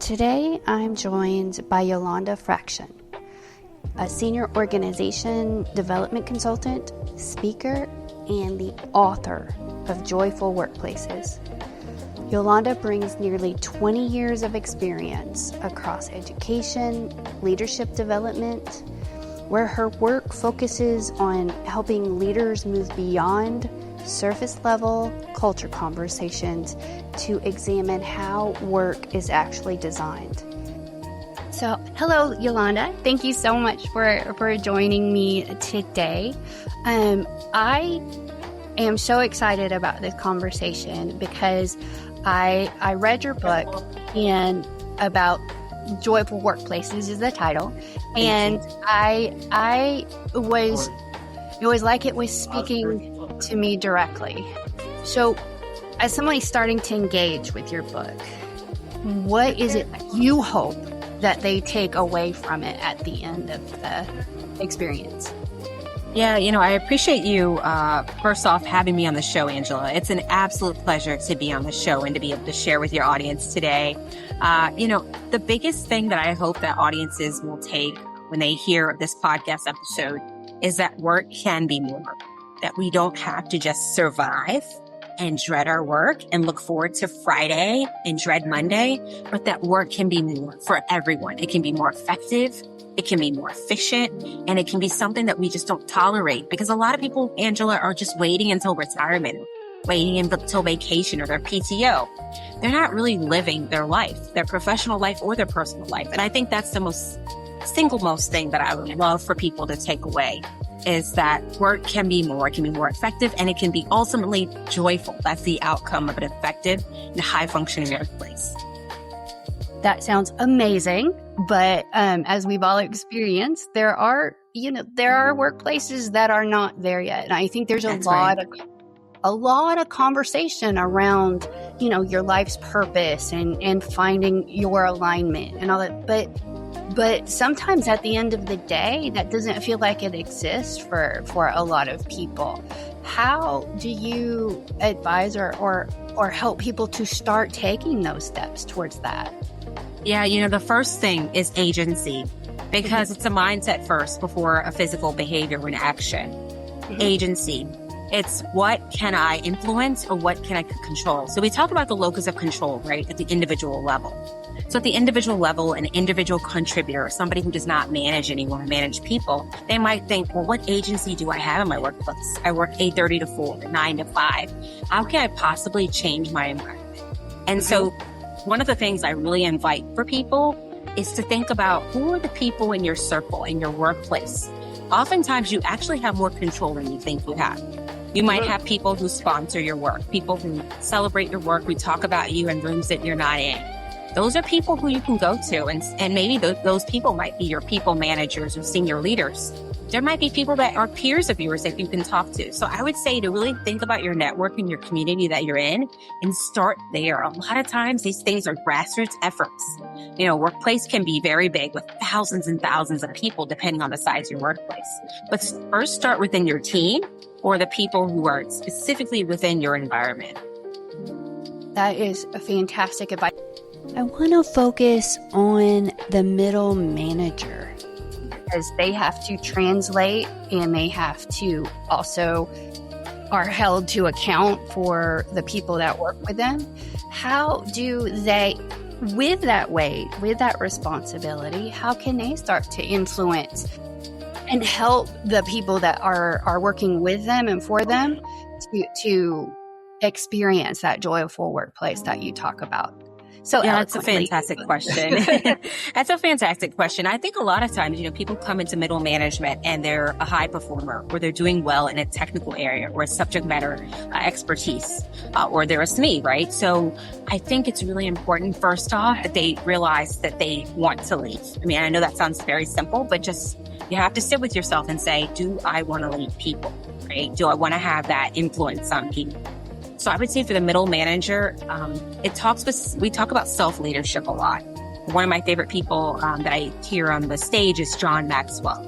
Today, I'm joined by Yolanda Fraction, a senior organization development consultant, speaker, and the author of Joyful Workplaces. Yolanda brings nearly 20 years of experience across education, leadership development, where her work focuses on helping leaders move beyond surface-level culture conversations to examine how work is actually designed. So, hello, Yolanda. Thank you so much for joining me today. I am so excited about this conversation because I read your book and about Joyful Workplaces is the title, and it was like it was speaking to me directly. So, as somebody starting to engage with your book, what is it that you hope that they take away from it at the end of the experience? Yeah, I appreciate you, first off, having me on the show, Angela. It's an absolute pleasure to be on the show and to be able to share with your audience today. The biggest thing that I hope that audiences will take when they hear this podcast episode is that work can be more, that we don't have to just survive and dread our work and look forward to Friday and dread Monday, but that work can be more for everyone. It can be more effective. It can be more efficient, and it can be something that we just don't tolerate, because a lot of people, Angela, are just waiting until retirement, waiting until vacation or their PTO. They're not really living their life, their professional life or their personal life. And I think that's the single most thing that I would love for people to take away, is that work can be more, it can be more effective, and it can be ultimately joyful. That's the outcome of an effective and high functioning workplace. That sounds amazing. But as we've all experienced, there are workplaces that are not there yet. And I think there's a lot of conversation around, your life's purpose and finding your alignment and all that. But sometimes at the end of the day, that doesn't feel like it exists for a lot of people. How do you advise or help people to start taking those steps towards that? Yeah, the first thing is agency, because it's a mindset first before a physical behavior or an action. Mm-hmm. Agency. It's what can I influence or what can I control? So we talk about the locus of control, right, at the individual level. So at the individual level, an individual contributor, somebody who does not manage anyone, manage people, they might think, well, what agency do I have in my workplace? I work 8:30 to 4, 9 to 5. How can I possibly change my environment? And so one of the things I really invite for people is to think about who are the people in your circle, in your workplace. Oftentimes, you actually have more control than you think you have. You might have people who sponsor your work, people who celebrate your work, who talk about you in rooms that you're not in. Those are people who you can go to, and maybe those people might be your people managers or senior leaders. There might be people that are peers of yours that you can talk to. So I would say to really think about your network and your community that you're in and start there. A lot of times these things are grassroots efforts. Workplace can be very big with thousands and thousands of people depending on the size of your workplace. But first start within your team or the people who are specifically within your environment. That is a fantastic advice. I want to focus on the middle manager, because they have to translate and they have to also are held to account for the people that work with them. How do they, with that weight, with that responsibility, how can they start to influence and help the people that are working with them and for them to experience that joyful workplace that you talk about? So yeah, that's a fantastic question. That's a fantastic question. I think a lot of times, people come into middle management and they're a high performer, or they're doing well in a technical area or a subject matter expertise, or they're a SME, right? So I think it's really important, first off, that they realize that they want to leave. I mean, I know that sounds very simple, but just you have to sit with yourself and say, do I want to lead people, right? Do I want to have that influence on people? So I would say for the middle manager, we talk about self-leadership a lot. One of my favorite people that I hear on the stage is John Maxwell.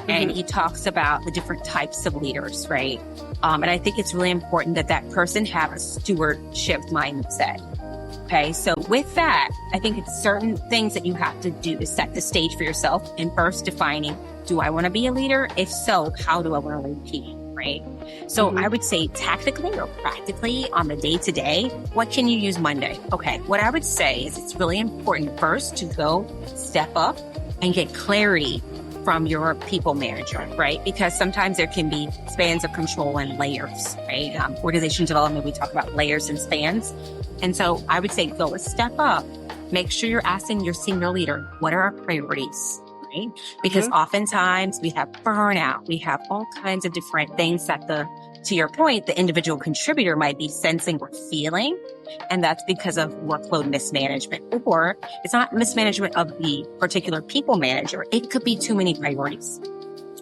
And he talks about the different types of leaders, right? And I think it's really important that that person have a stewardship mindset. Okay. So with that, I think it's certain things that you have to do to set the stage for yourself. And first defining, do I want to be a leader? If so, how do I want to lead people? Right. So I would say tactically or practically on the day to day, what can you use Monday? Okay. What I would say is it's really important first to go step up and get clarity from your people manager, right? Because sometimes there can be spans of control and layers, right? Organization development, we talk about layers and spans. And so I would say go a step up. Make sure you're asking your senior leader, what are our priorities, right? Because oftentimes we have burnout. We have all kinds of different things that to your point, the individual contributor might be sensing or feeling. And that's because of workload mismanagement, or it's not mismanagement of the particular people manager. It could be too many priorities,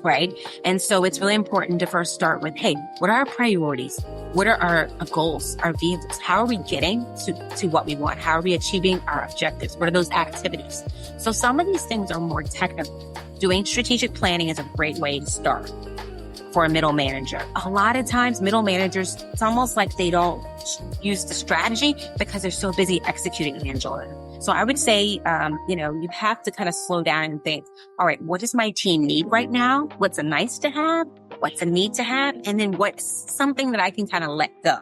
right? And so it's really important to first start with, hey, what are our priorities? What are our goals, our vehicles? How are we getting to what we want? How are we achieving our objectives? What are those activities? So some of these things are more technical. Doing strategic planning is a great way to start for a middle manager. A lot of times middle managers, it's almost like they don't use the strategy because they're so busy executing, Angela. So I would say, you have to kind of slow down and think, all right, what does my team need right now? What's a nice to have? What's a need to have? And then what's something that I can kind of let go?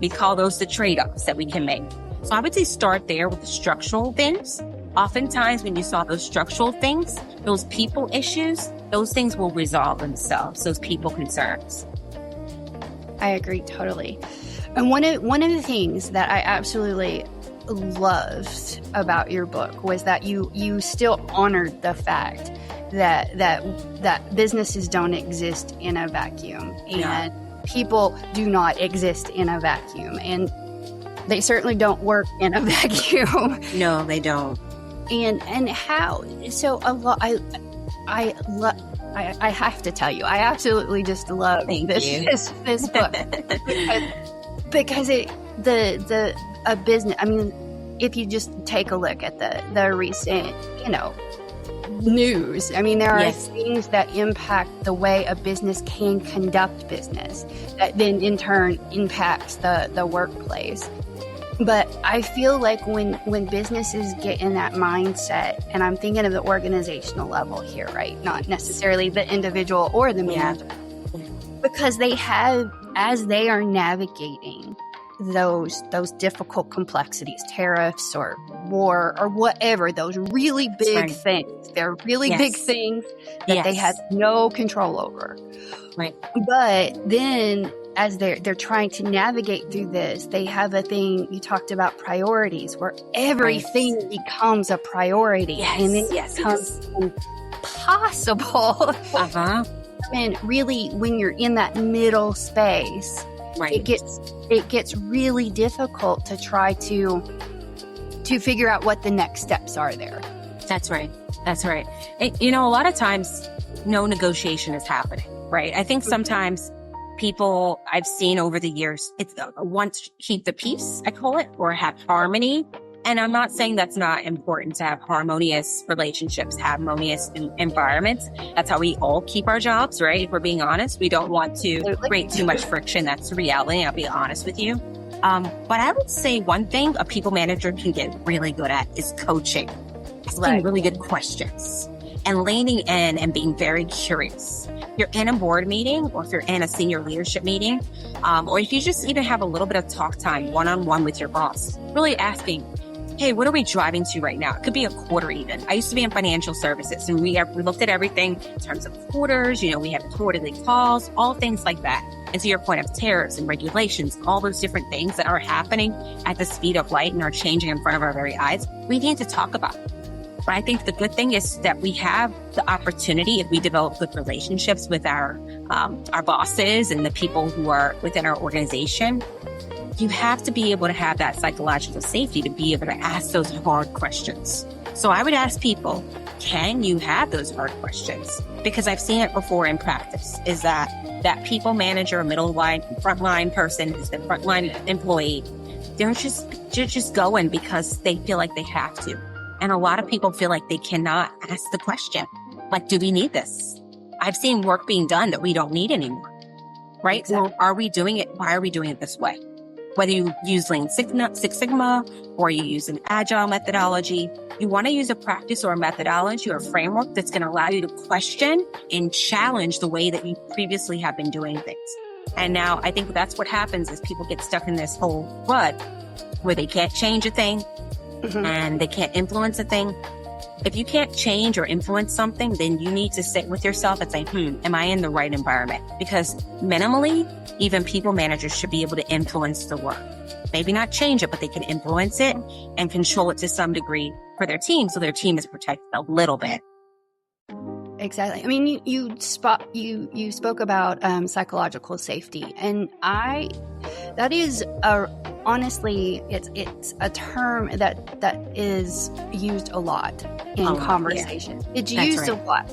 We call those the trade-offs that we can make. So I would say start there with the structural things. Oftentimes when you solve those structural things, those people issues, those things will resolve themselves, those people concerns. I agree totally. And one of the things that I absolutely loved about your book was that you still honored the fact that businesses don't exist in a vacuum, and people do not exist in a vacuum, and they certainly don't work in a vacuum. No, they don't. And how? So a lot. I have to tell you, I absolutely just love this book because a business. I mean, if you just take a look at the recent, news. I mean, there are things that impact the way a business can conduct business that then in turn impacts the workplace. But I feel like when businesses get in that mindset, and I'm thinking of the organizational level here, right? Not necessarily the individual or the manager, because they have, as they are navigating those difficult complexities, tariffs or war or whatever, those really big things. They're really big things that they have no control over. Right. But then as they're trying to navigate through this, they have a thing you talked about, priorities, where everything becomes a priority, and then it becomes impossible. And really, when you're in that middle space, it gets really difficult to try to figure out what the next steps are there. That's right. A lot of times, no negotiation is happening, right? I think sometimes people I've seen over the years, it's want to keep the peace, I call it, or have harmony. And I'm not saying that's not important to have harmonious relationships, harmonious environments. That's how we all keep our jobs, right? If we're being honest, we don't want to create too much friction. That's the reality. I'll be honest with you. But I would say one thing a people manager can get really good at is coaching, asking really good questions and leaning in and being very curious. If you're in a board meeting, or if you're in a senior leadership meeting, or if you just even have a little bit of talk time one-on-one with your boss, really asking, hey, what are we driving to right now? It could be a quarter even. I used to be in financial services, and we looked at everything in terms of quarters. We have quarterly calls, all things like that. And to your point of tariffs and regulations, all those different things that are happening at the speed of light and are changing in front of our very eyes, we need to talk about it. But I think the good thing is that we have the opportunity, if we develop good relationships with our bosses and the people who are within our organization, you have to be able to have that psychological safety to be able to ask those hard questions. So I would ask people, can you have those hard questions? Because I've seen it before in practice, is that people manager, middle line, frontline person, who's the frontline employee, they're just going because they feel like they have to. And a lot of people feel like they cannot ask the question, like, do we need this? I've seen work being done that we don't need anymore, right? Exactly. Or are we doing it? Why are we doing it this way? Whether you use Six Sigma or you use an agile methodology, you want to use a practice or a methodology or a framework that's going to allow you to question and challenge the way that you previously have been doing things. And now I think that's what happens is people get stuck in this whole rut where they can't change a thing and they can't influence a thing. If you can't change or influence something, then you need to sit with yourself and say, am I in the right environment? Because minimally, even people managers should be able to influence the work. Maybe not change it, but they can influence it and control it to some degree for their team so their team is protected a little bit. Exactly. I mean, you spoke about psychological safety, and that is honestly, it's a term that is used a lot in conversation. Yeah. It's used a lot,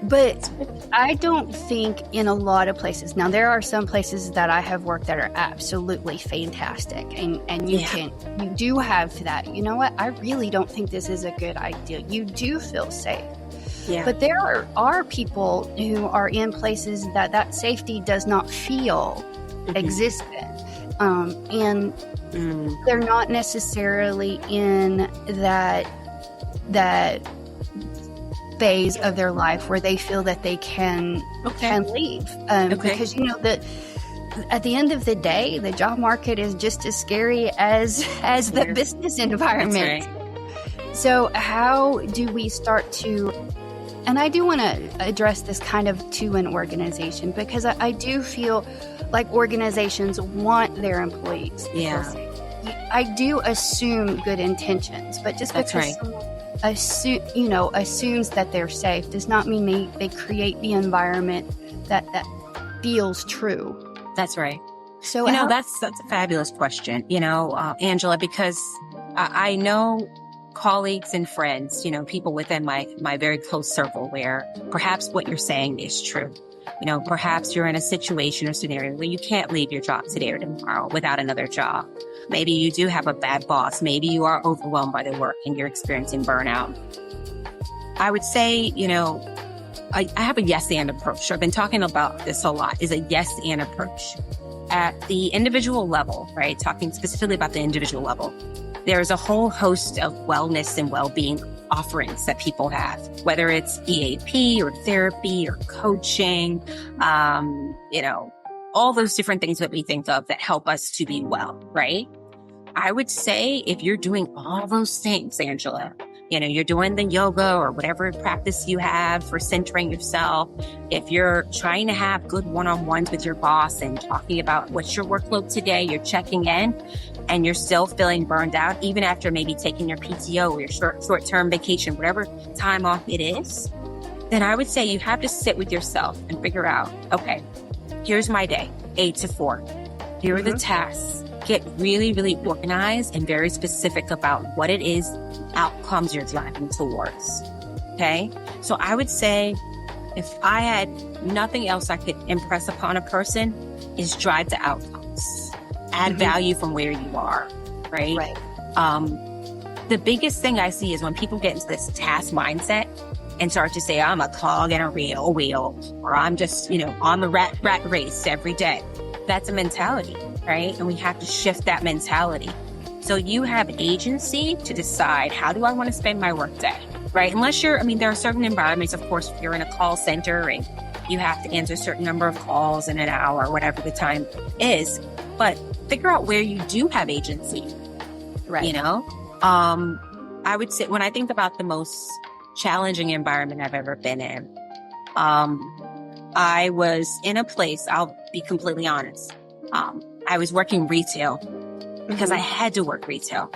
but I don't think in a lot of places. Now, there are some places that I have worked that are absolutely fantastic, and you do have that. You know what? I really don't think this is a good idea. You do feel safe. Yeah. But there are people who are in places that safety does not feel existent. And they're not necessarily in that phase of their life where they feel that they can leave. Because, you know, that at the end of the day, the job market is just as scary as the business environment. Right. So how do we start to... And I do want to address this kind of to an organization, because I do feel like organizations want their employees. Yeah. I do assume good intentions, but just because someone assumes that they're safe does not mean they create the environment that feels true. That's right. So that's a fabulous question, Angela, because I know colleagues and friends, people within my very close circle where perhaps what you're saying is true. Perhaps you're in a situation or scenario where you can't leave your job today or tomorrow without another job. Maybe you do have a bad boss. Maybe you are overwhelmed by the work and you're experiencing burnout. I would say, I have a yes and approach. I've been talking about this a lot, is a yes and approach. At the individual level, right? Talking specifically about the individual level. There's a whole host of wellness and well-being offerings that people have, whether it's EAP or therapy or coaching, all those different things that we think of that help us to be well, right? I would say if you're doing all those things, Angela, you're doing the yoga or whatever practice you have for centering yourself. If you're trying to have good one-on-ones with your boss and talking about what's your workload today, you're checking in and you're still feeling burned out, even after maybe taking your PTO or your short-term vacation, whatever time off it is, then I would say you have to sit with yourself and figure out, okay, here's my day, 8 to 4. Here are the tasks. Get really, really organized and very specific about what it is, outcomes you're driving towards. Okay? So I would say if I had nothing else I could impress upon a person is drive to outcomes. Add value from where you are, right? The biggest thing I see is when people get into this task mindset and start to say, I'm a cog in a wheel, or I'm just, on the rat race every day. That's a mentality, right? And we have to shift that mentality. So you have agency to decide, how do I want to spend my work day, right? Unless there are certain environments, of course, if you're in a call center and you have to answer a certain number of calls in an hour, whatever the time is. But figure out where you do have agency, right? I would say when I think about the most challenging environment I've ever been in, I was in a place, I'll be completely honest. I was working retail because I had to work retail.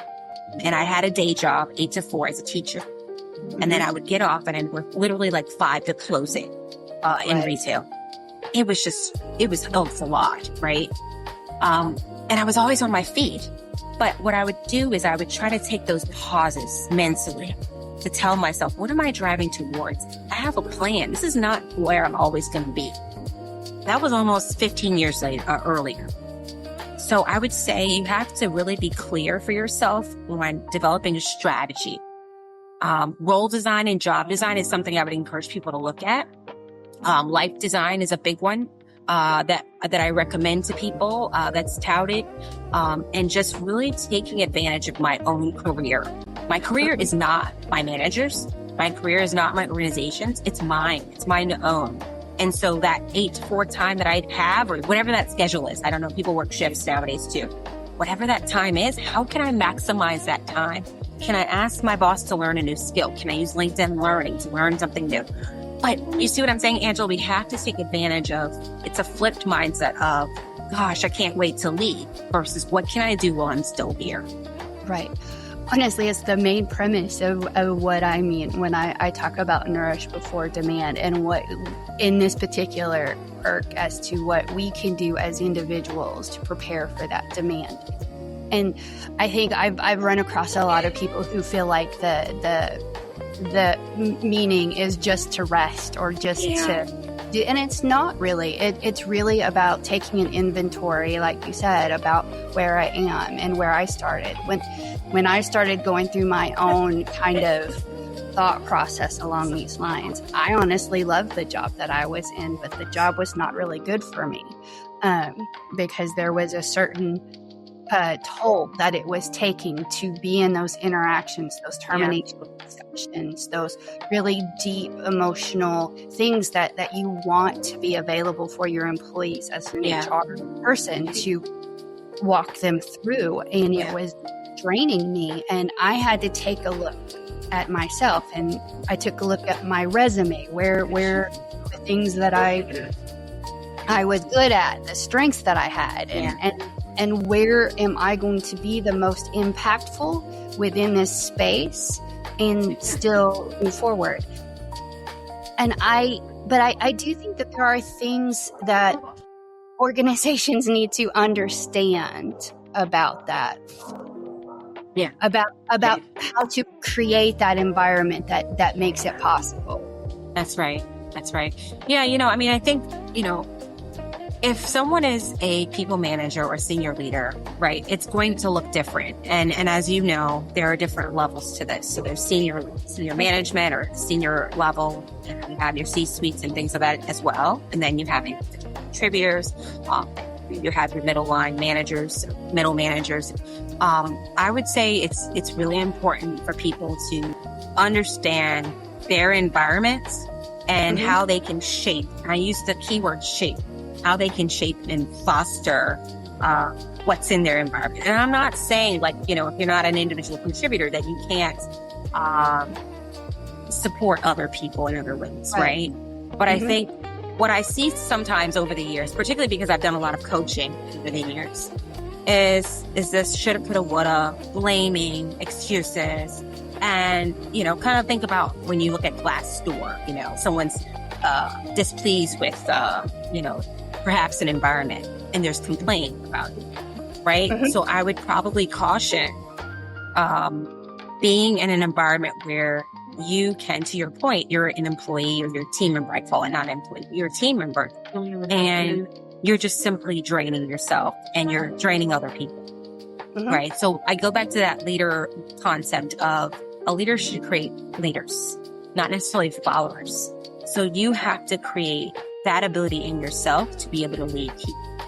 And I had a day job, 8 to 4 as a teacher. And then I would get off and I'd work literally like 5 to close it in retail. It was a lot, right? And I was always on my feet. But what I would do is I would try to take those pauses mentally to tell myself, what am I driving towards? I have a plan. This is not where I'm always going to be. That was almost 15 years earlier. So I would say you have to really be clear for yourself when developing a strategy. Role design and job design is something I would encourage people to look at. Life design is a big one. that I recommend to people, that's touted, and just really taking advantage of my own career. My career is not my manager's. My career is not my organization's. It's mine. It's mine to own. And so that 8 to 4 time that I have, or whatever that schedule is, I don't know, people work shifts nowadays too. Whatever that time is, how can I maximize that time? Can I ask my boss to learn a new skill? Can I use LinkedIn Learning to learn something new? But you see what I'm saying, Angela? We have to take advantage of, it's a flipped mindset of, gosh, I can't wait to leave, versus what can I do while I'm still here? Right. Honestly, it's the main premise of what I mean when I talk about nourish before demand, and what in this particular work as to what we can do as individuals to prepare for that demand. And I think I've run across a lot of people who feel like the meaning is just to rest or just to do, and it's not really. It's really about taking an inventory, like you said, about where I am and where I started. When I started going through my own kind of thought process along these lines, I honestly loved the job that I was in, but the job was not really good for me, because there was a certain toll that it was taking to be in those interactions, those termination discussions, those really deep emotional things that you want to be available for your employees as an HR person to walk them through. And it was draining me. And I had to take a look at myself, and I took a look at my resume, where the things that I was good at, the strengths that I had, and where am I going to be the most impactful within this space and still move forward. And I do think that there are things that organizations need to understand about that. Yeah. About how to create that environment that makes it possible. That's right. Yeah, I think, if someone is a people manager or senior leader, right, it's going to look different. And as you know, there are different levels to this. So there's senior management or senior level, and you have your C-suites and things of that as well. And then you have contributors, you have your middle managers. I would say it's really important for people to understand their environments and how they can shape. And I use the keyword shape. How they can shape and foster what's in their environment. And I'm not saying, if you're not an individual contributor, that you can't support other people in other ways, right? But I think what I see sometimes over the years, particularly because I've done a lot of coaching over the years, is this shoulda, coulda, woulda, blaming, excuses, and, kind of think about when you look at Glassdoor, someone's displeased with, perhaps an environment, and there's complaint about it, right? So I would probably caution being in an environment where you can, to your point, you're an employee or you're a team member. I call it not an employee, you're a team member, and you're just simply draining yourself and you're draining other people, right? So I go back to that leader concept of a leader should create leaders, not necessarily followers. So you have to create that ability in yourself to be able to lead people.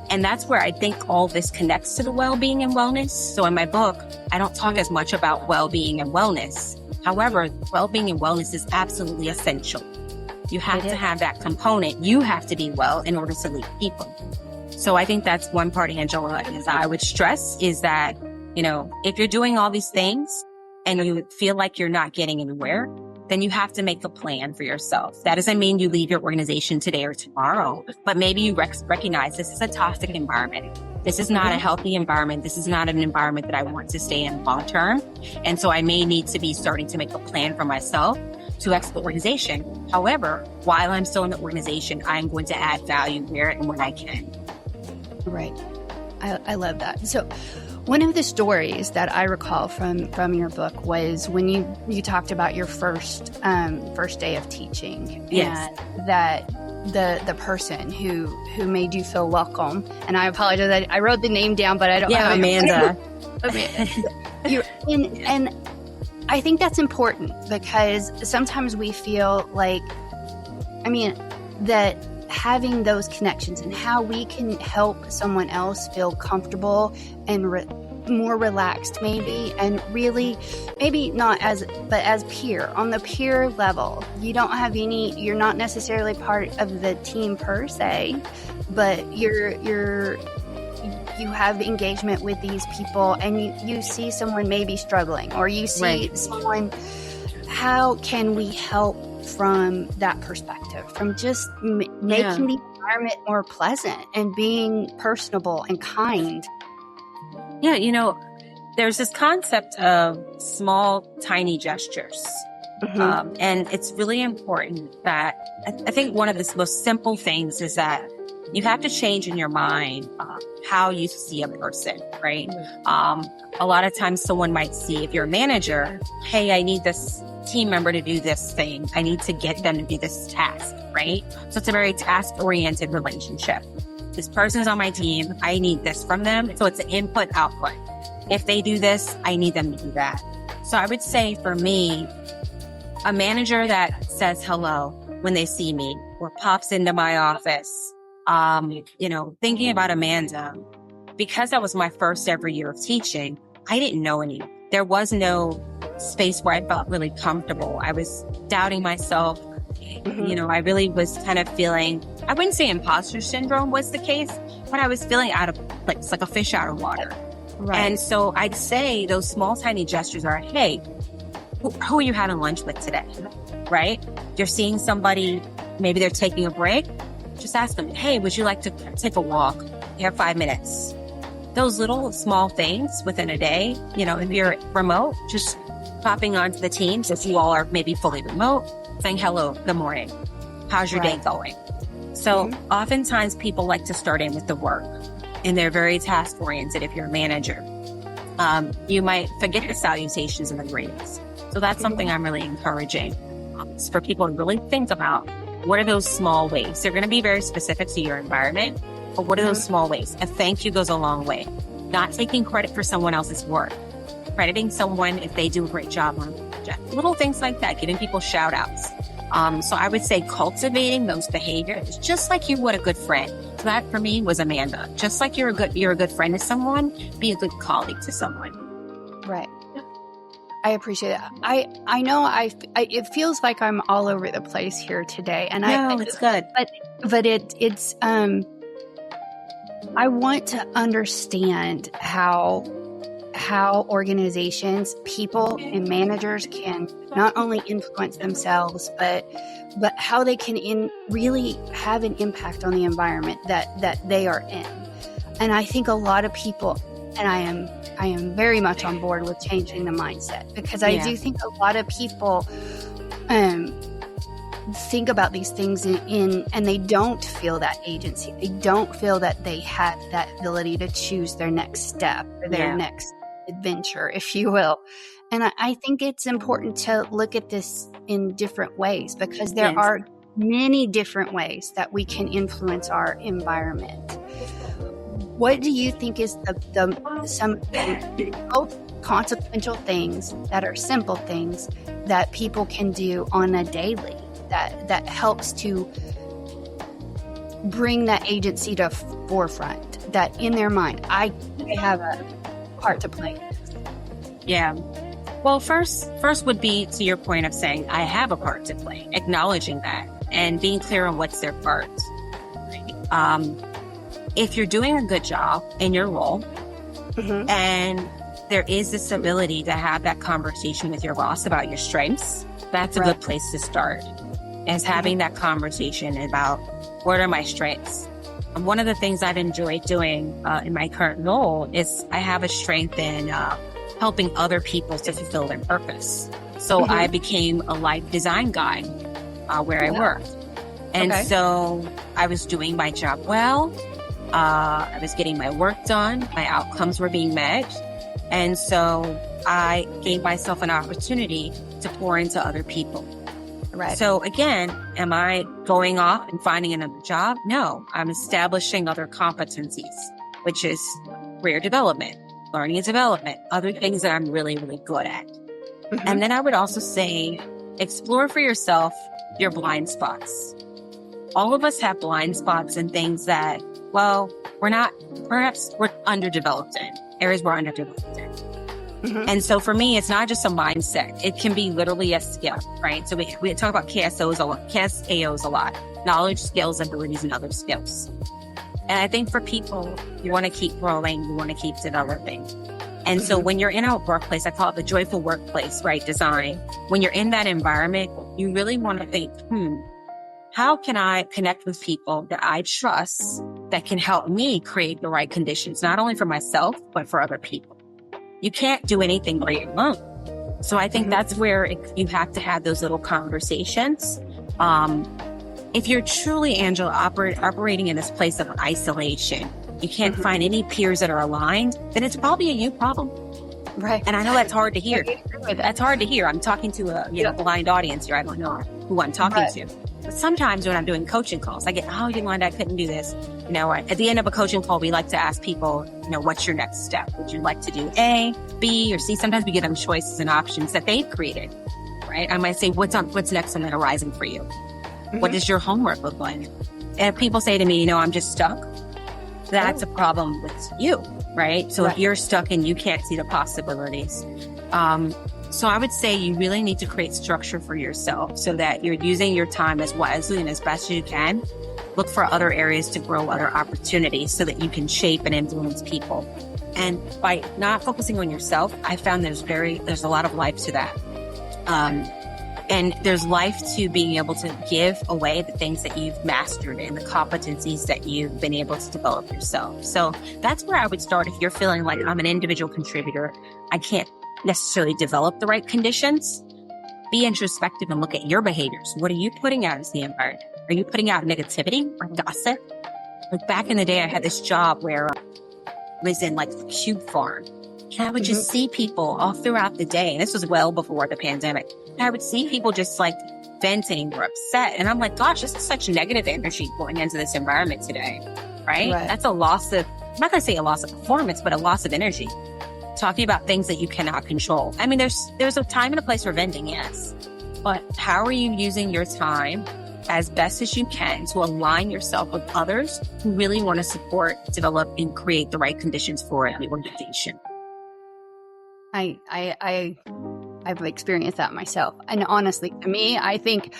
And that's where I think all this connects to the well-being and wellness. So in my book, I don't talk as much about well-being and wellness. However, well-being and wellness is absolutely essential. You have to have that component. You have to be well in order to lead people. So I think that's one part, Angela, is I would stress is that, if you're doing all these things and you feel like you're not getting anywhere, then you have to make a plan for yourself. That doesn't mean you leave your organization today or tomorrow, but maybe you recognize this is a toxic environment. This is not a healthy environment. This is not an environment that I want to stay in long term. And so I may need to be starting to make a plan for myself to exit the organization. However, while I'm still in the organization, I'm going to add value where and when I can. Right. I love that. So one of the stories that I recall from your book was when you talked about your first day of teaching. Yes. And that the person who made you feel welcome, and I apologize, I wrote the name down, but I don't. Yeah, Amanda. And I think that's important because sometimes we feel like, that having those connections and how we can help someone else feel comfortable and more relaxed, maybe, and really, maybe not but as peer, on the peer level. You're not necessarily part of the team per se, but you have engagement with these people, and you see someone maybe struggling, or you see someone. How can we help from that perspective, from just making the environment more pleasant and being personable and kind? Yeah, there's this concept of small, tiny gestures. And it's really important that I think one of the most simple things is that you have to change in your mind how you see a person, right? A lot of times someone might see, if you're a manager, hey, I need this team member to do this thing. I need to get them to do this task, right? So it's a very task-oriented relationship. This person's on my team. I need this from them. So it's an input-output. If they do this, I need them to do that. So I would say for me, a manager that says hello when they see me or pops into my office, thinking about Amanda, because that was my first ever year of teaching, I didn't know any. There was no space where I felt really comfortable. I was doubting myself. I really was kind of feeling, I wouldn't say imposter syndrome was the case, but I was feeling out of place, like a fish out of water. Right. And so I'd say those small, tiny gestures are, hey, who are you having lunch with today? Right? You're seeing somebody, maybe they're taking a break. Just ask them, hey, would you like to take a walk? You have 5 minutes. Those little small things within a day, if you're remote, just popping onto the teams, if you all are maybe fully remote, saying hello, good morning. How's your day going? So oftentimes people like to start in with the work, and they're very task oriented. If you're a manager, you might forget the salutations and the greetings. So that's something I'm really encouraging for people to really think about. What are those small ways? They're going to be very specific to your environment, but what are those small ways? A thank you goes a long way. Not taking credit for someone else's work. Crediting someone if they do a great job on a project. Little things like that, giving people shout outs. So I would say cultivating those behaviors, just like you would a good friend. So that for me was Amanda. Just like you're a good friend to someone, be a good colleague to someone. Right. I appreciate it. I know it feels like I'm all over the place here today, and it's good. But it's I want to understand how organizations, people, and managers can not only influence themselves, but how they can really have an impact on the environment that they are in. And I think a lot of people, and I am very much on board with changing the mindset, because I do think a lot of people think about these things and they don't feel that agency. They don't feel that they have that ability to choose their next step or their next adventure, if you will. And I think it's important to look at this in different ways, because there are many different ways that we can influence our environment. What do you think is some both consequential things that are simple things that people can do on a daily that helps to bring that agency to forefront, that in their mind, I have a part to play? Yeah. Well, first would be to your point of saying, I have a part to play, acknowledging that and being clear on what's their part. If you're doing a good job in your role and there is this ability to have that conversation with your boss about your strengths, that's a good place to start, is having that conversation about what are my strengths. And one of the things I've enjoyed doing in my current role is I have a strength in helping other people to fulfill their purpose. So I became a life design guide where I worked. And so I was doing my job well. I was getting my work done. My outcomes were being met. And so I gave myself an opportunity to pour into other people. Right. So again, am I going off and finding another job? No, I'm establishing other competencies, which is career development, learning and development, other things that I'm really, really good at. And then I would also say, explore for yourself your blind spots. all of us have blind spots and things that, well, perhaps we're underdeveloped in, areas we're underdeveloped in. Mm-hmm. And so for me, it's not just a mindset. It can be literally a skill, right? So we talk about KSAOs a lot, knowledge, skills, abilities, and other skills. And I think for people, you want to keep growing, you want to keep developing. And so when you're in a workplace, I call it the joyful workplace, right? Design. When you're in that environment, you really want to think, how can I connect with people that I trust that can help me create the right conditions, not only for myself, but for other people? You can't do anything by your alone. So I think that's where you have to have those little conversations. If you're truly, Angela, operating in this place of isolation, you can't find any peers that are aligned, then it's probably a you problem. Right. And I know that's hard to hear. That's hard to hear. I'm talking to a blind audience here. I don't know who I'm talking to. But sometimes when I'm doing coaching calls, I get, Yolanda, I couldn't do this. At the end of a coaching call, we like to ask people, what's your next step? Would you like to do A, B, or C? Sometimes we give them choices and options that they've created, right? I might say, what's next on the horizon for you? What does your homework look like? And if people say to me, I'm just stuck, that's a problem with you, right? So if you're stuck and you can't see the possibilities, so I would say you really need to create structure for yourself so that you're using your time as wisely and as best as you can. Look for other areas to grow, other opportunities so that you can shape and influence people. And by not focusing on yourself, I found there's a lot of life to that. And there's life to being able to give away the things that you've mastered and the competencies that you've been able to develop yourself. So that's where I would start if you're feeling like I'm an individual contributor. I can't necessarily develop the right conditions. Be introspective and look at your behaviors. What are you putting out into the environment? Are you putting out negativity or gossip? Like back in the day, I had this job where I was in like the cube farm. And I would just see people all throughout the day. And this was well before the pandemic. And I would see people just like venting or upset. And I'm like, gosh, this is such negative energy going into this environment today, right? That's a loss of, I'm not going to say a loss of performance, but a loss of energy. Talking about things that you cannot control. I mean, there's a time and a place for venting, yes. But how are you using your time as best as you can to align yourself with others who really want to support, develop, and create the right conditions for an organization? I've experienced that myself. And honestly, to me, I think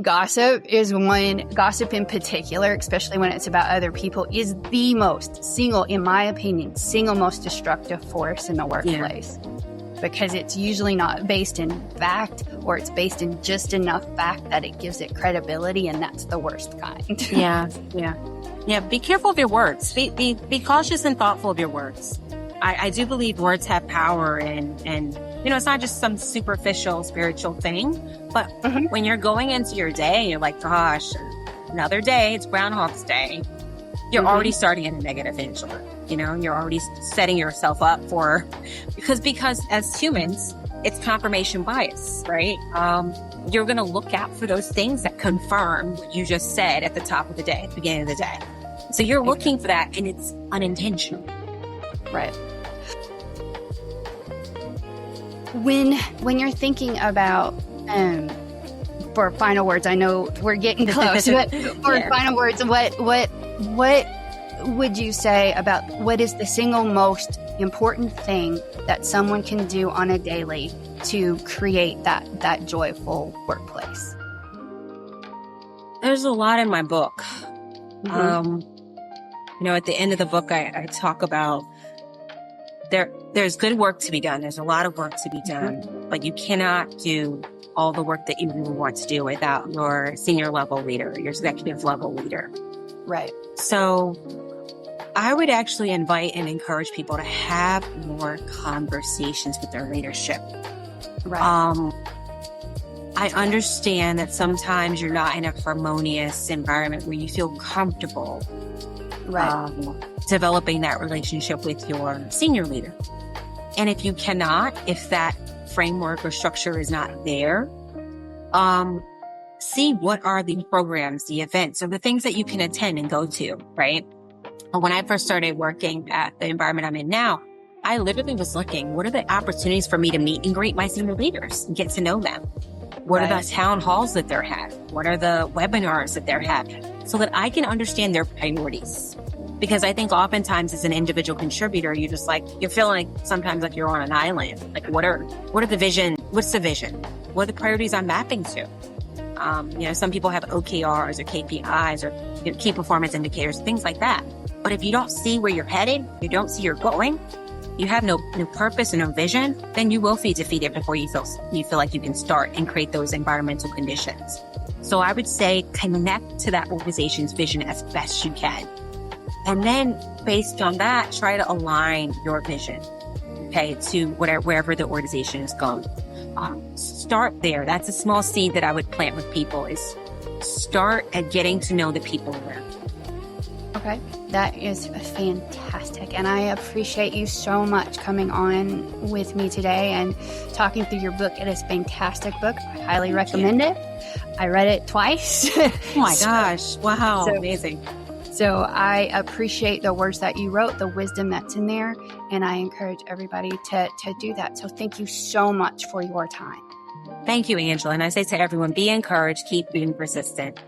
gossip in particular, especially when it's about other people, is the in my opinion, single most destructive force in the workplace. Because it's usually not based in fact, or it's based in just enough fact that it gives it credibility, and that's the worst kind. Yeah. Be careful of your words. Be cautious and thoughtful of your words. I do believe words have power and it's not just some superficial spiritual thing, but when you're going into your day, you're like, gosh, another day, it's Groundhog's Day. You're already starting in a negative energy. You're already setting yourself up because as humans, it's confirmation bias, right? You're going to look out for those things that confirm what you just said at the top of the day, at the beginning of the day. So you're looking for that, and it's unintentional. Right. When you're thinking about, for final words, I know we're getting close, but for final words, what would you say about what is the single most important thing that someone can do on a daily to create that joyful workplace? There's a lot in my book. At the end of the book, I talk about there's good work to be done. There's a lot of work to be done, but you cannot do all the work that you really want to do without your senior level leader, your executive level leader. Right. So I would actually invite and encourage people to have more conversations with their leadership. Right. I understand that sometimes you're not in a harmonious environment where you feel comfortable developing that relationship with your senior leader. And if you cannot, if that framework or structure is not there, see what are the programs, the events, or the things that you can attend and go to, right? When I first started working at the environment I'm in now, I literally was looking, what are the opportunities for me to meet and greet my senior leaders and get to know them? What are the town halls that they're having? What are the webinars that they're having? So that I can understand their priorities. Because I think oftentimes as an individual contributor, you're feeling like sometimes like you're on an island. Like what are the vision? What's the vision? What are the priorities I'm mapping to? Some people have OKRs or KPIs or key performance indicators, things like that. But if you don't see where you're headed, you don't see you're going, you have no purpose and no vision, then you will feel defeated before you feel like you can start and create those environmental conditions. So I would say connect to that organization's vision as best you can. And then based on that, try to align your vision, to wherever the organization is going. Start there. That's a small seed that I would plant with people, is start at getting to know the people around. Okay, that is fantastic. And I appreciate you so much coming on with me today and talking through your book. It is a fantastic book. I highly recommend it. I read it twice. Oh my gosh. Wow. Amazing. So I appreciate the words that you wrote, the wisdom that's in there, and I encourage everybody to do that. So thank you so much for your time. Thank you, Angela. And I say to everyone, be encouraged, keep being persistent.